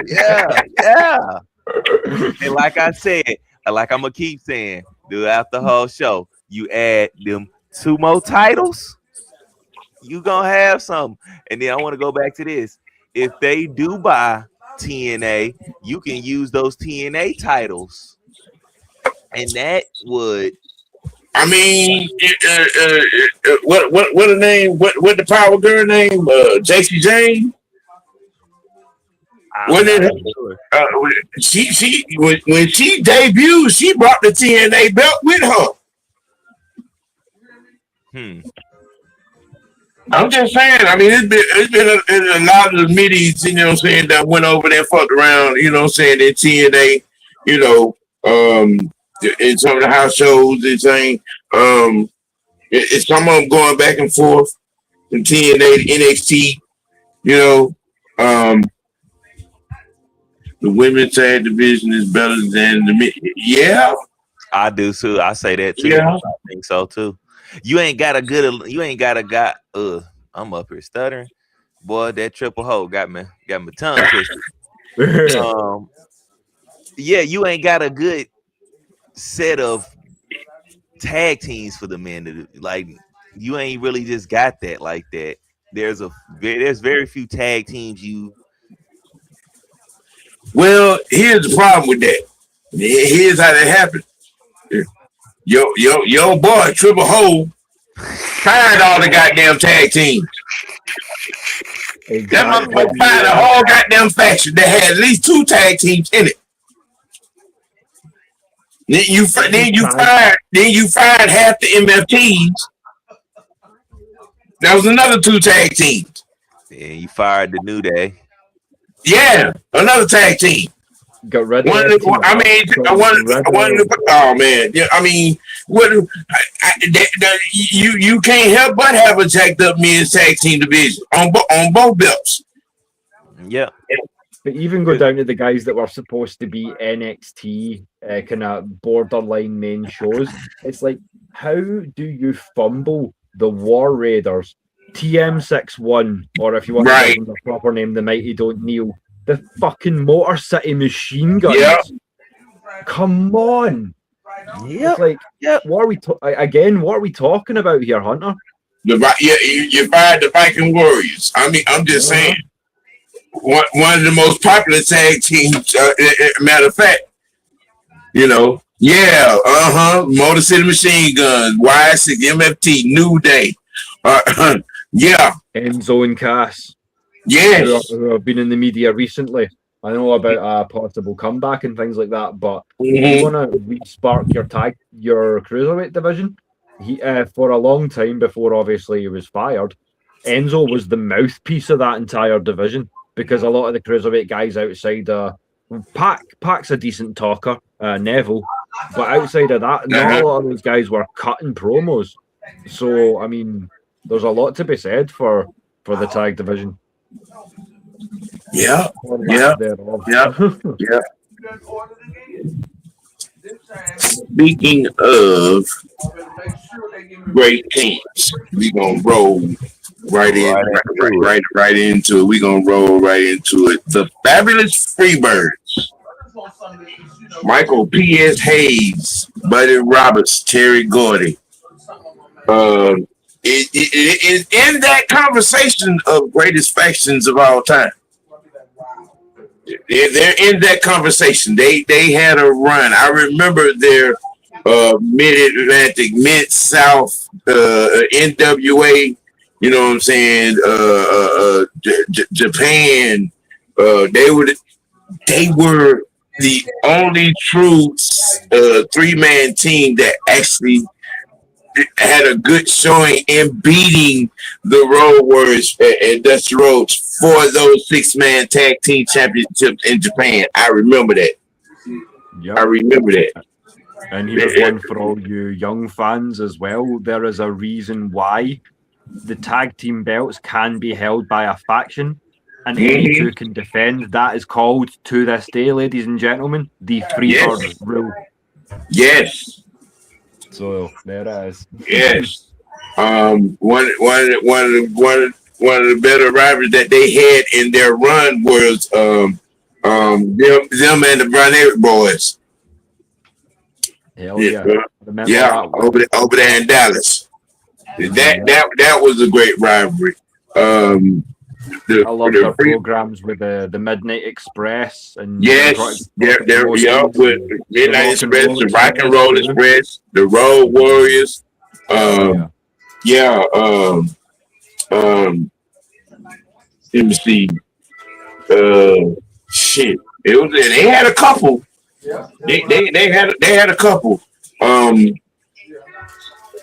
Speaker 1: Yeah, yeah. And like I said, like I'm gonna keep saying, dude, after the whole show, you add them 2 more titles, you gonna have some. And then I want to go back to this. If they do buy TNA, you can use those TNA titles, and that would.
Speaker 3: I mean, what the name? What the Power Girl name? JC Jane. When she debuted, she brought the TNA belt with her. I'm just saying. I mean, it's been a lot of the middies, you know what I'm saying, that went over there, fucked around, you know what I'm saying, in TNA, you know, in some of the house shows and saying, it's some of them going back and forth from TNA to NXT, you know, the women's tag division is better than the men. Yeah,
Speaker 1: I do too. I say that too.
Speaker 3: Yeah.
Speaker 1: I think so too. I'm up here stuttering. Boy, that triple hoe got my tongue twisted. Yeah, you ain't got a good set of tag teams for the men to do. Like, you ain't really just got that like that. There's very few tag teams you.
Speaker 3: Well, here's the problem with that. Here's how that happened. Yo boy, Triple Ho fired all the goddamn tag teams. That motherfucker fired the whole goddamn faction that had at least 2 tag teams in it. Then you fired half the MFTs. That was another 2 tag teams.
Speaker 1: Yeah, you fired the New Day.
Speaker 3: Yeah, another tag team.
Speaker 4: Got rid of
Speaker 3: oh man, yeah. I mean, you can't help but have a jacked up men's tag team division on both belts.
Speaker 1: Yeah.
Speaker 4: But even go down to the guys that were supposed to be NXT kind of borderline main shows. It's like, how do you fumble the War Raiders, TM61, or if you want to give them the proper name, the Mighty Don't Kneel, the fucking Motor City Machine Guns?
Speaker 3: Yep.
Speaker 4: Come on.
Speaker 1: Yeah.
Speaker 4: It's like, what are we what are we talking about here, Hunter?
Speaker 3: You fired the Viking Warriors. I mean, I'm just saying. One of the most popular tag teams, matter of fact, you know, Motor City Machine Guns, Y6, MFT, New Day,
Speaker 4: Enzo and Cass, who have been in the media recently. I know about a possible comeback and things like that, but you want to re-spark your cruiserweight division. He for a long time before obviously he was fired, Enzo was the mouthpiece of that entire division. Because a lot of the cruiserweight guys outside, Pac's a decent talker, Neville, but outside of that, not a lot of those guys were cutting promos. So, I mean, there's a lot to be said for the tag division.
Speaker 3: Yeah. Speaking of great teams, we gonna roll right into it. We're gonna roll right into it. The Fabulous Freebirds. Michael P.S. Hayes, Buddy Roberts, Terry Gordy. It is in that conversation of greatest factions of all time. They're in that conversation. They had a run. I remember their Mid-Atlantic, Mid-South, NWA. You know what I'm saying? Japan. They were the only true 3-man team that actually had a good showing in beating the Road Warriors and Dusty Rhodes for those 6-man tag team championships in Japan. I remember that.
Speaker 4: Yep.
Speaker 3: I remember that.
Speaker 4: And here's one for all you young fans as well. There is a reason why the tag team belts can be held by a faction, and any two can defend. That is called, to this day, ladies and gentlemen, the Freebirds rule.
Speaker 3: Yes.
Speaker 4: So there it is.
Speaker 3: Yes. One of the better rivalries that they had in their run was them and the Von Erich boys.
Speaker 4: Hell yeah.
Speaker 3: Yeah, over there in Dallas. That was a great rivalry.
Speaker 4: I love their programs with the Midnight Express and
Speaker 3: with Midnight Express, the Rock and Roll Express, the Road Warriors. Let me see. Shit. They had a couple. They had a couple. When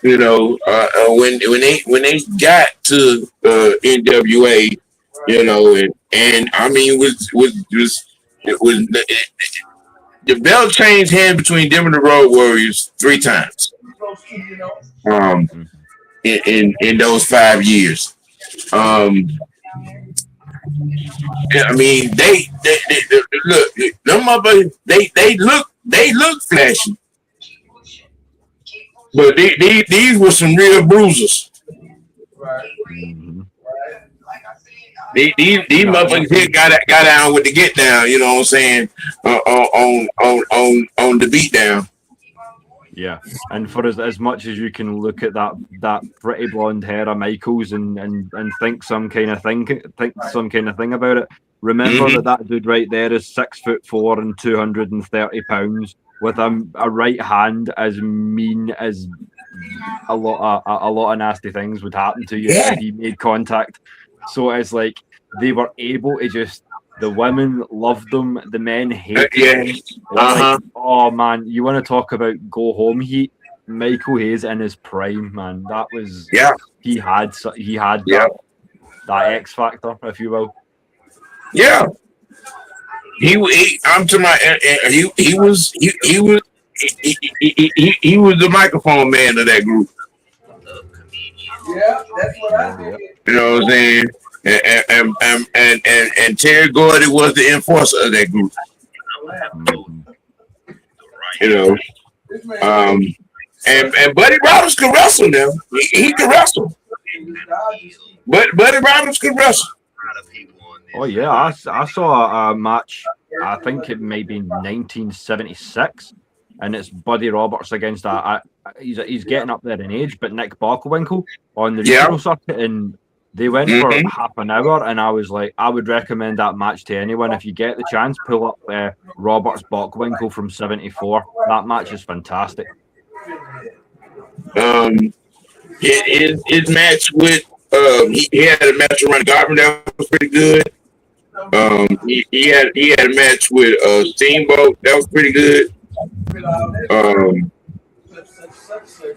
Speaker 3: they got to NWA, and I mean the belt changed hands between them and the Road Warriors 3 times. In those 5 years. I mean, they look, them motherfuckers, they look flashy, but these were some real bruisers. These motherfuckers here got down with the get down. You know what I'm saying? On the beat down.
Speaker 4: Yeah, and for as much as you can look at that pretty blonde hair of Michaels and think some kind of thing about it, remember that dude right there is 6'4" and 230 pounds with a right hand as mean as a lot of nasty things would happen to you if he made contact. So it's like they were able to just. The women loved them. The men hated them. Like, oh man, you want to talk about go home heat? Michael Hayes in his prime, man. That was he had that X factor, if you will. Yeah,
Speaker 3: he was the microphone man of that group.
Speaker 5: Yeah, that's what I did.
Speaker 3: You know what I'm saying? And Terry Gordy was the enforcer of that group. And Buddy Roberts could wrestle now. He could wrestle. But Buddy Roberts could wrestle.
Speaker 4: Oh yeah, I saw a match. I think it may be 1976, and it's Buddy Roberts against he's getting up there in age, but Nick Bockelwinkle on the regional circuit, and they went for half an hour, and I was like, I would recommend that match to anyone. If you get the chance, pull up Roberts Bockelwinkle from 74. That match is fantastic.
Speaker 3: His match with he had a match with Ronnie Garvin that was pretty good. He had a match with Steamboat that was pretty good.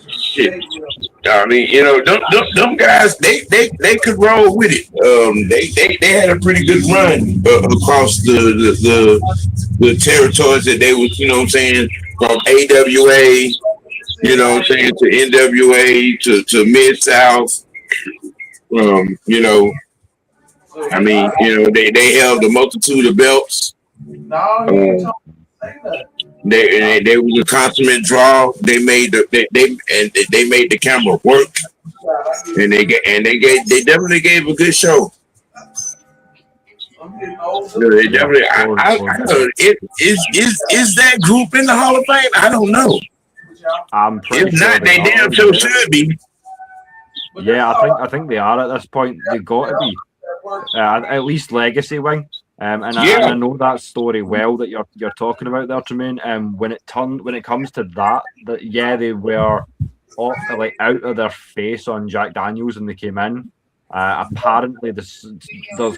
Speaker 3: Shit. I mean, them guys, they could roll with it. They had a pretty good run across the territories that they was, you know what I'm saying, from AWA, you know what I'm saying, to NWA to Mid-South. I mean, they held a multitude of belts. They was a consummate draw. They made the camera work, and they definitely gave a good show. They definitely. Is that group in the Hall of Fame? I don't know.
Speaker 4: I'm pretty
Speaker 3: if not, they damn sure should be.
Speaker 4: Yeah, I think they are at this point. They got to be at least legacy wing. And I know that story well that you're talking about there, Tremaine. When it comes to that, they were out of their face on Jack Daniels when they came in. Apparently, there's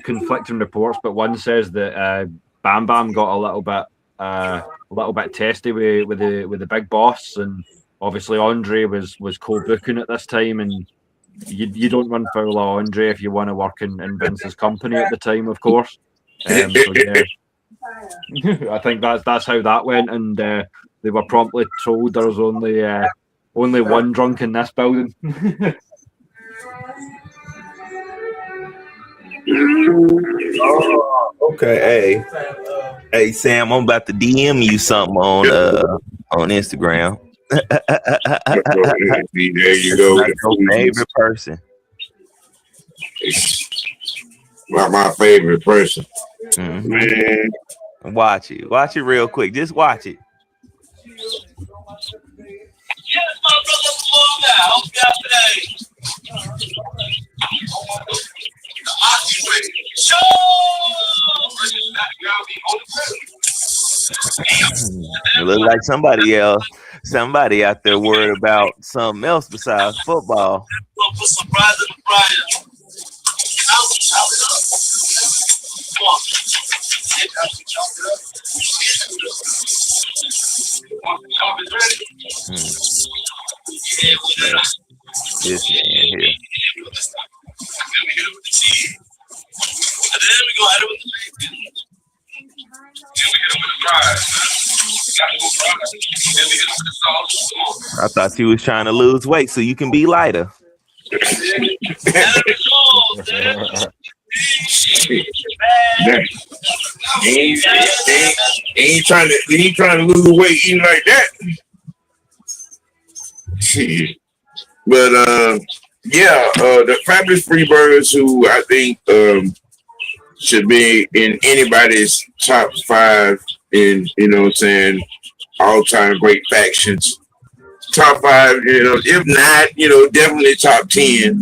Speaker 4: conflicting reports, but one says that Bam Bam got a little bit testy with the big boss, and obviously Andre was co-booking at this time, and you don't run foul of Andre if you want to work in Vince's company at the time, of course. So yeah, I think that's how that went, and they were promptly told there's only one drunk in this building.
Speaker 1: Oh, okay. Hey, Sam, I'm about to DM you something on Instagram.
Speaker 3: There you go.
Speaker 1: That's your favorite person.
Speaker 3: My favorite person.
Speaker 1: Mm-hmm.
Speaker 3: Man.
Speaker 1: Watch it real quick. Just watch it. It look like somebody out there worried about something else besides football. This man here. I thought you was trying to lose weight so you can be lighter.
Speaker 3: He ain't trying to lose weight eating like that. But the Fabulous Freebirds, who I think should be in anybody's top 5 in, all-time great factions. Top 5, if not, definitely top 10.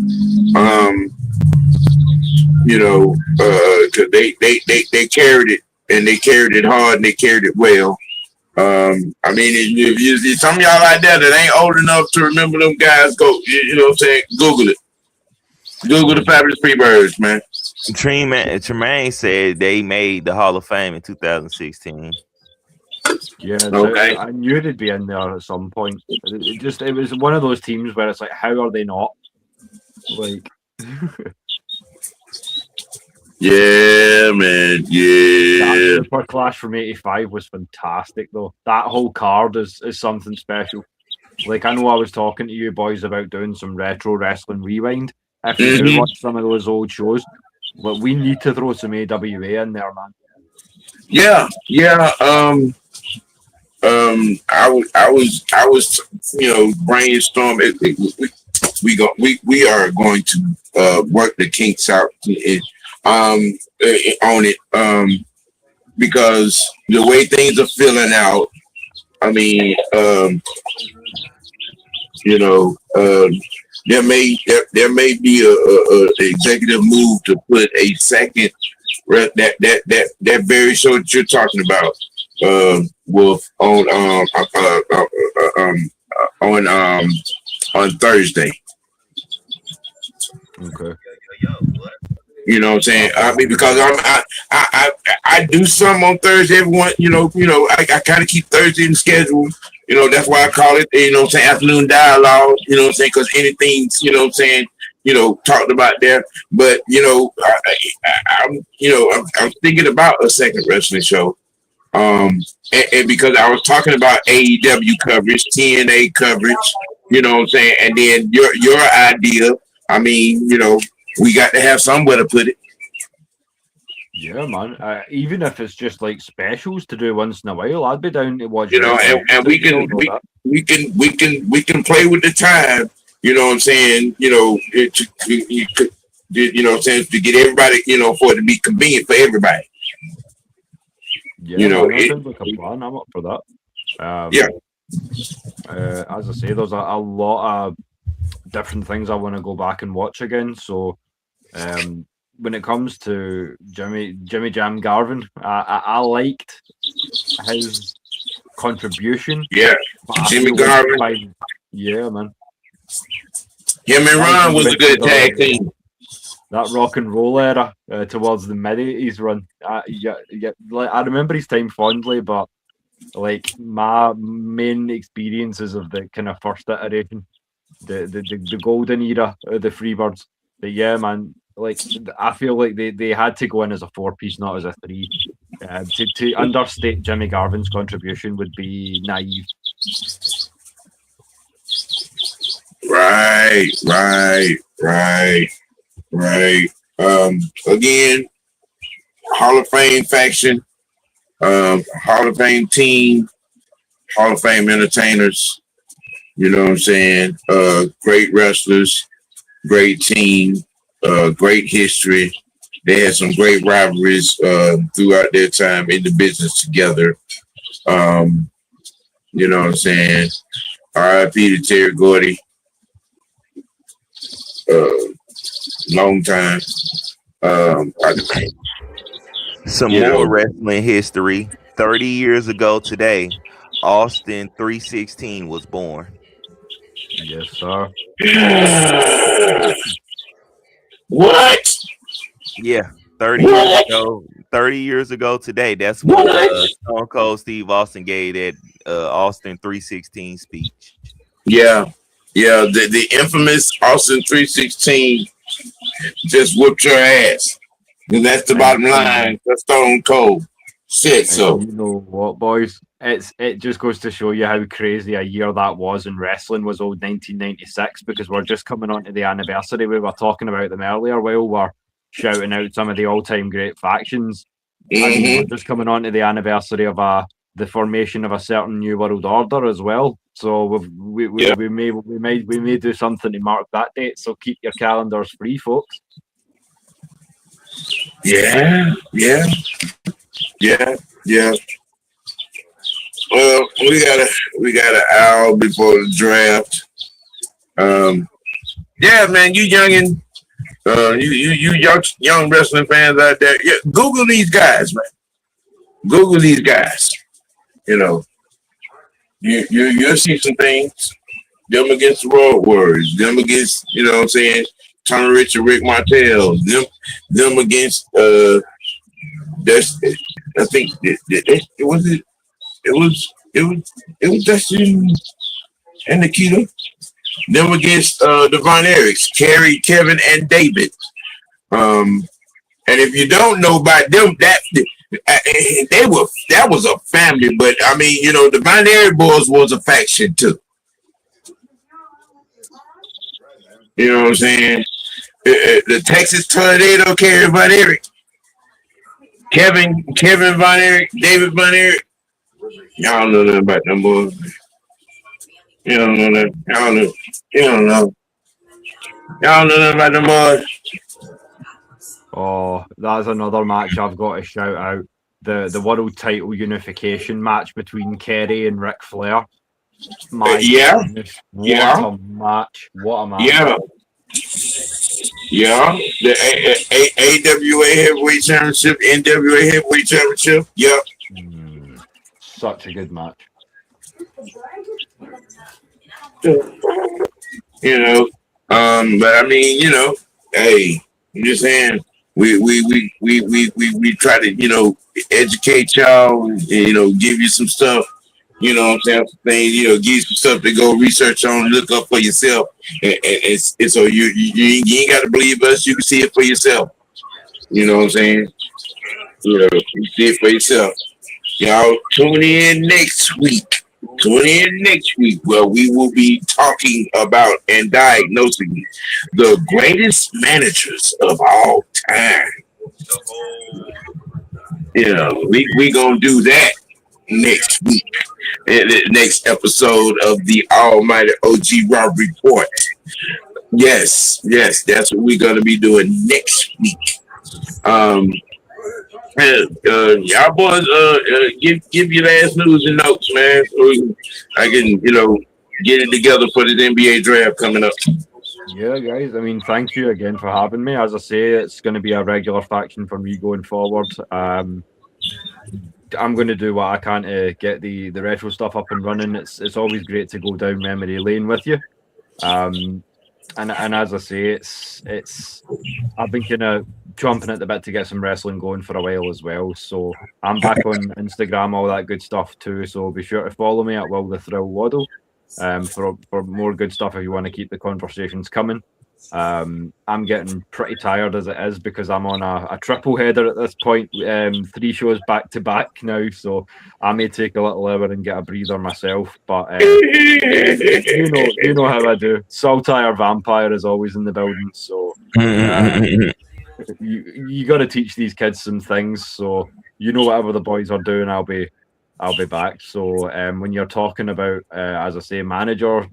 Speaker 3: Because they carried it, and they carried it hard, and they carried it well. If some of y'all out there that ain't old enough to remember them guys, go, Google it. Google the Fabulous Freebirds, man.
Speaker 1: Tremaine said they made the Hall of Fame in 2016.
Speaker 4: Yeah, okay. I knew they'd be in there at some point. It was one of those teams where it's like, how are they not? Like,
Speaker 3: yeah, man, yeah.
Speaker 4: That Super Clash from '85 was fantastic, though. That whole card is something special. Like, I know I was talking to you boys about doing some retro wrestling rewind. If you do watch some of those old shows, but we need to throw some AWA in there, man.
Speaker 3: Yeah. I was brainstorming. We are going to work the kinks out on it because the way things are filling out, there may be a executive move to put a second that very show that you're talking about, Wolf, on Thursday.
Speaker 4: Okay.
Speaker 3: You know what I'm saying? Because I do some on Thursday. Everyone, I kind of keep Thursday in the schedule. That's why I call it, afternoon dialogue. Because anything's, talked about there. But I'm thinking about a second wrestling show. And because I was talking about AEW coverage, TNA coverage, and then your idea. We got to have somewhere to put it.
Speaker 4: Yeah, man. Even if it's just like specials to do once in a while, I'd be down to watch.
Speaker 3: And we can play with the time. You know what I'm saying? To get everybody, for it to be convenient for everybody.
Speaker 4: Yeah, that sounds like a plan. I'm up for that.
Speaker 3: Yeah.
Speaker 4: As I say, there's a lot of different things I want to go back and watch again. So, when it comes to Jimmy Jam Garvin, I liked his contribution.
Speaker 3: Yeah, Jimmy Garvin.
Speaker 4: Yeah, man.
Speaker 3: Him and Ron was a good tag team.
Speaker 4: That rock and roll era towards the mid-80s run. I remember his time fondly, but like my main experiences of the kind of first iteration, the golden era of the Freebirds. But yeah, man, like I feel like they had to go in as a 4-piece, not as a 3. To understate Jimmy Garvin's contribution would be naive.
Speaker 3: Right. Again, Hall of Fame faction, Hall of Fame team, Hall of Fame entertainers. You know what I'm saying? Great wrestlers, great team, great history. They had some great rivalries throughout their time in the business together. You know what I'm saying? R.I.P. to Terry Gordy. Long time.
Speaker 1: Some
Speaker 3: You know.
Speaker 1: more wrestling history. 30 years ago today, Austin 316 was born.
Speaker 4: Yes, sir.
Speaker 3: What?
Speaker 1: Yeah, 30 years
Speaker 3: What?
Speaker 1: ago. 30 years ago today. That's when Stone Cold Steve Austin gave that Austin 316 speech.
Speaker 3: Yeah. The infamous Austin 316 just whooped your ass. And that's the bottom line. That's Stone Cold. Said so.
Speaker 4: You know what, boys? It just goes to show you how crazy a year that was in wrestling was old 1996, because we're just coming on to the anniversary. We were talking about them earlier while we're shouting out some of the all-time great factions. I mean, we're just coming on to the anniversary of the formation of a certain new world order as well. So we may do something to mark that date. So keep your calendars free, folks.
Speaker 3: Yeah. Well, we got an hour before the draft. Yeah, man, you youngin, you young wrestling fans out there, yeah, Google these guys, man. Google these guys. You know, you'll see some things. Them against the Road Warriors. Them against, you know what I'm saying, Tony Rich and Rick Martel. Them against that's, I think it was Dustin and Nikita. Them against the Von Erichs, Kerry, Kevin, and David. And if you don't know about them, that was a family. But I mean, you know, the Von Erich boys was a faction too. You know what I'm saying? The Texas Tornado, Kerry Von Erich, Kevin Von Erich, David Von Erich. Y'all don't know nothing about them boys. You don't know that. You don't know. Y'all know nothing about them boys.
Speaker 4: Oh, that's another match I've got to shout out. The world title unification match between Kerry and Ric Flair.
Speaker 3: Yeah.
Speaker 4: Goodness, what a match. What a match.
Speaker 3: Yeah. The AWA Heavyweight Championship, NWA Heavyweight Championship. Yep.
Speaker 4: Such a good match.
Speaker 3: You know, but I mean, you know, hey, I'm just saying, we try to, you know, educate y'all and, you know, give you some stuff, you know what I'm saying, things, you know, give you some stuff to go research on, look up for yourself, and so you ain't got to believe us, you can see it for yourself, you know what I'm saying, you know, you see it for yourself. Y'all tune in next week. Where we will be talking about and diagnosing the greatest managers of all time. You know, we gonna do that next week. In the next episode of the Almighty OG Raw Report. Yes, that's what we're gonna be doing next week. Y'all boys, give your last news and notes, man, so I can, you know, get it together for this NBA draft coming up.
Speaker 4: Yeah, guys. I mean, thank you again for having me. As I say, it's going to be a regular faction for me going forward. I'm going to do what I can to get the retro stuff up and running. It's always great to go down memory lane with you. And as I say, it's I've been kind of chomping at the bit to get some wrestling going for a while as well. So I'm back on Instagram, all that good stuff too. So be sure to follow me at Will the Thrill Waddle for more good stuff if you want to keep the conversations coming. I'm getting pretty tired as it is because I'm on a triple header at this point, 3 shows back to back now, so I may take a little hour and get a breather myself, but you know how I do. Saltire Vampire is always in the building, so you got to teach these kids some things, so whatever the boys are doing, I'll be back. So when you're talking about, as I say, manager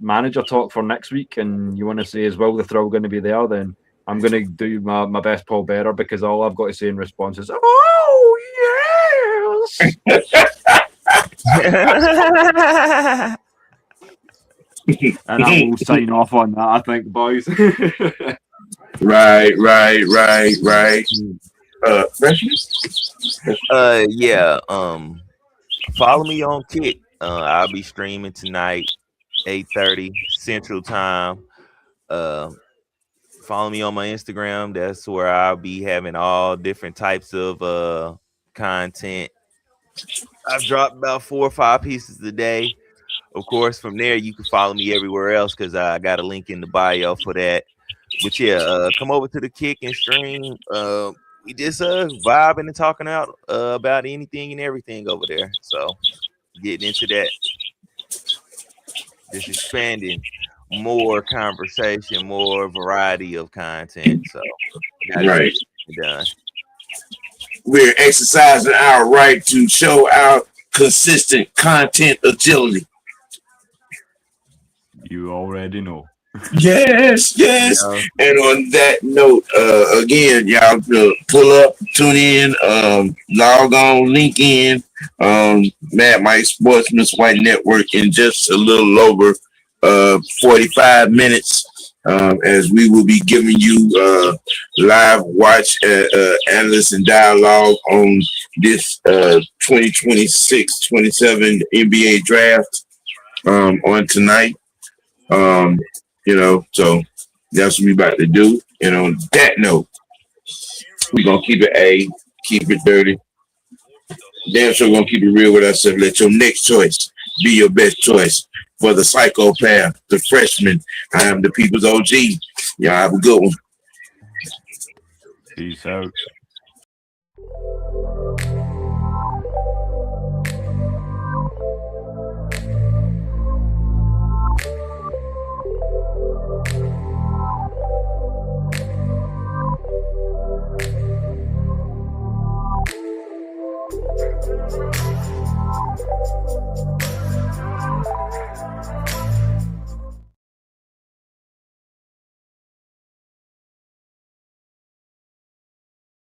Speaker 4: talk for next week, and you want to say, is Will the Thrill going to be there? Then I'm going to do my best Paul Bearer, because all I've got to say in response is, "Oh yes." And I will sign off on that, I think, boys.
Speaker 3: Right. Freshman?
Speaker 1: Yeah. Follow me on Kick. I'll be streaming tonight, 8:30 Central Time. Follow me on my Instagram. That's where I'll be having all different types of content. I've dropped about 4 or 5 pieces a day. Of course, from there you can follow me everywhere else because I got a link in the bio for that. But yeah, come over to the Kick and stream. We just vibing and talking out about anything and everything over there. So getting into that, just expanding more conversation, more variety of content. So
Speaker 3: Right.
Speaker 1: Done.
Speaker 3: We're exercising our right to show our consistent content agility.
Speaker 4: You already know.
Speaker 3: Yes.
Speaker 1: Yeah.
Speaker 3: And on that note, again, y'all pull up, tune in, log on, link in, Mad Mike Sportsman's White Network in just a little over 45 minutes, as we will be giving you live watch, analysis and dialogue on this 2026-27 NBA draft on tonight. So that's what we about to do. And on that note, we're gonna keep it keep it dirty. Damn sure we're gonna keep it real with ourselves. Let your next choice be your best choice. For the psychopath, the freshman, I am the people's OG. Y'all have a good one.
Speaker 4: Peace out.